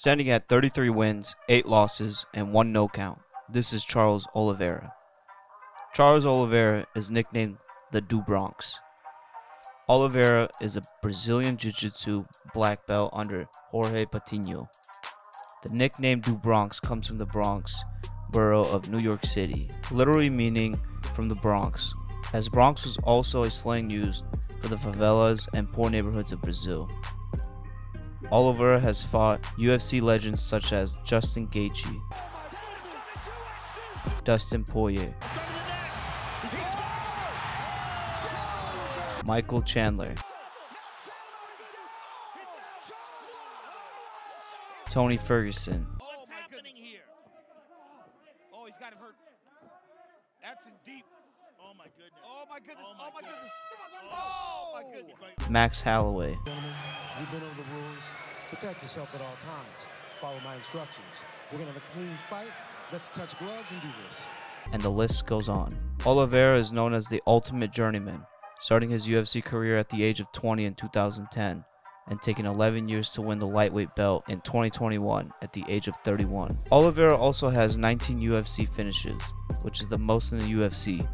Standing at 33 wins, 8 losses, and 1 no count, this is Charles Oliveira. Charles Oliveira is nicknamed the Do Bronx. Oliveira is a Brazilian Jiu-Jitsu black belt under Jorge Patino. The nickname Do Bronx comes from the Bronx borough of New York City, literally meaning from the Bronx, as Bronx was also a slang used for the favelas and poor neighborhoods of Brazil. Oliveira has fought UFC legends such as Justin Gaethje, Dustin Poirier, Michael Chandler, Tony Ferguson, What's happening here? Oh, he's got him hurt. That's in deep. Oh my goodness. Oh my goodness. Oh my goodness. Oh my goodness. Max Holloway, Gentlemen, you've been over the rules. Protect yourself at all times. Follow my instructions. We're gonna have a clean fight. Let's touch gloves and do this. and the list goes on. Oliveira is known as the ultimate journeyman, starting his UFC career at the age of 20 in 2010 and taking 11 years to win the lightweight belt in 2021 at the age of 31. Oliveira also has 19 UFC finishes, which is the most in the UFC,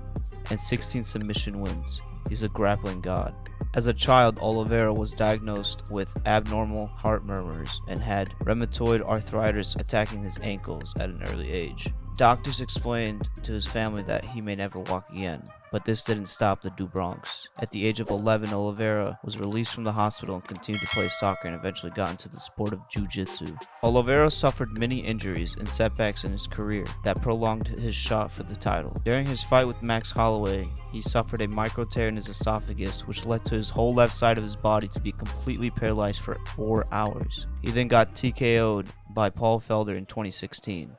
and 16 submission wins. He's a grappling god. As a child, Oliveira was diagnosed with abnormal heart murmurs and had rheumatoid arthritis attacking his ankles at an early age. Doctors explained to his family that he may never walk again, but this didn't stop the Do Bronx. At the age of 11, Oliveira was released from the hospital and continued to play soccer and eventually got into the sport of jiu-jitsu. Oliveira suffered many injuries and setbacks in his career that prolonged his shot for the title. During his fight with Max Holloway, he suffered a micro tear in his esophagus, which led to his whole left side of his body to be completely paralyzed for 4 hours. He then got TKO'd by Paul Felder in 2016.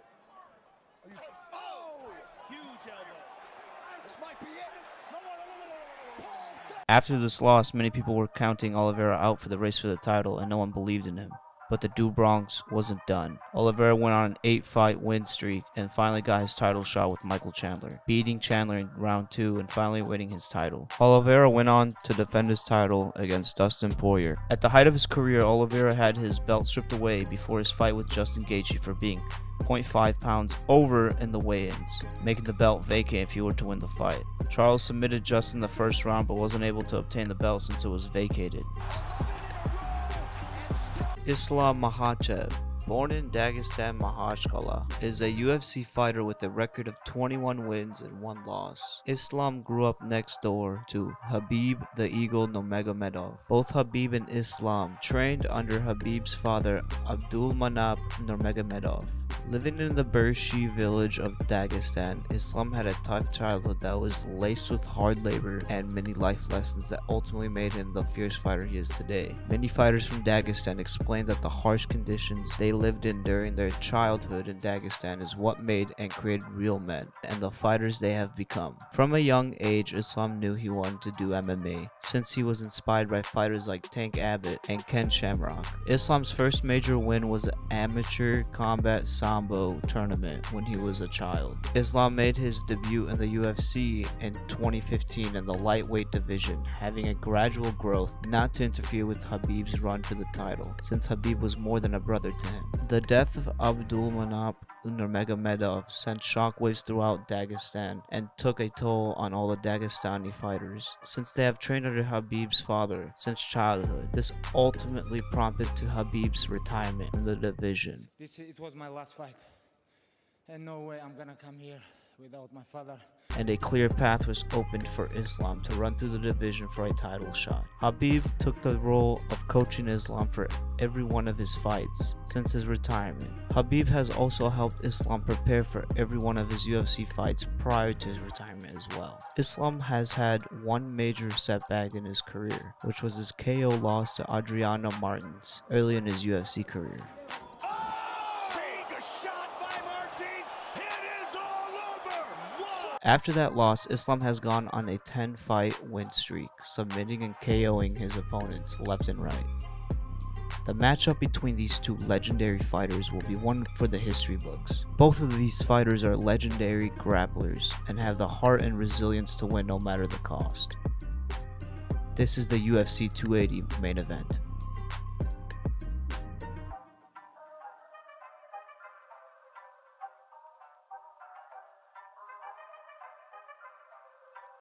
After this loss, many people were counting Oliveira out for the race for the title and no one believed in him. But the Do Bronx wasn't done. Oliveira went on an 8-fight win streak and finally got his title shot with Michael Chandler, beating Chandler in round 2 and finally winning his title. Oliveira went on to defend his title against Dustin Poirier. At the height of his career, Oliveira had his belt stripped away before his fight with Justin Gaethje for being 0.5 pounds over in the weigh-ins, making the belt vacant if he were to win the fight. Charles submitted Justin the first round but wasn't able to obtain the belt since it was vacated. Islam Makhachev, born in Dagestan, Makhachkala, is a UFC fighter with a record of 21 wins and 1 loss. Islam grew up next door to Khabib the Eagle Nurmegomedov. Both Khabib and Islam trained under Khabib's father Abdulmanap Nurmegomedov. Living in the Bershi village of Dagestan, Islam had a tough childhood that was laced with hard labor and many life lessons that ultimately made him the fierce fighter he is today. Many fighters from Dagestan explained that the harsh conditions they lived in during their childhood in Dagestan is what made and created real men and the fighters they have become. From a young age, Islam knew he wanted to do MMA, since he was inspired by fighters like Tank Abbott and Ken Shamrock. Islam's first major win was an amateur combat Sambo tournament when he was a child. Islam made his debut in the UFC in 2015 in the lightweight division, having a gradual growth not to interfere with Khabib's run for the title, since Khabib was more than a brother to him. The death of Abdulmanap Nurmegomedov sent shockwaves throughout Dagestan and took a toll on all the Dagestani fighters, since they have trained under Khabib's father since childhood. This ultimately prompted to Khabib's retirement in the division. It was my last fight, and no way I'm gonna come here without my father. And a clear path was opened for Islam to run through the division for a title shot. Khabib took the role of coaching Islam for every one of his fights since his retirement. Khabib has also helped Islam prepare for every one of his UFC fights prior to his retirement as well. Islam has had one major setback in his career, which was his KO loss to Adriano Martins early in his UFC career. After that loss, Islam has gone on a 10-fight win streak, submitting and KOing his opponents left and right. The matchup between these two legendary fighters will be one for the history books. Both of these fighters are legendary grapplers and have the heart and resilience to win no matter the cost. This is the UFC 280 main event.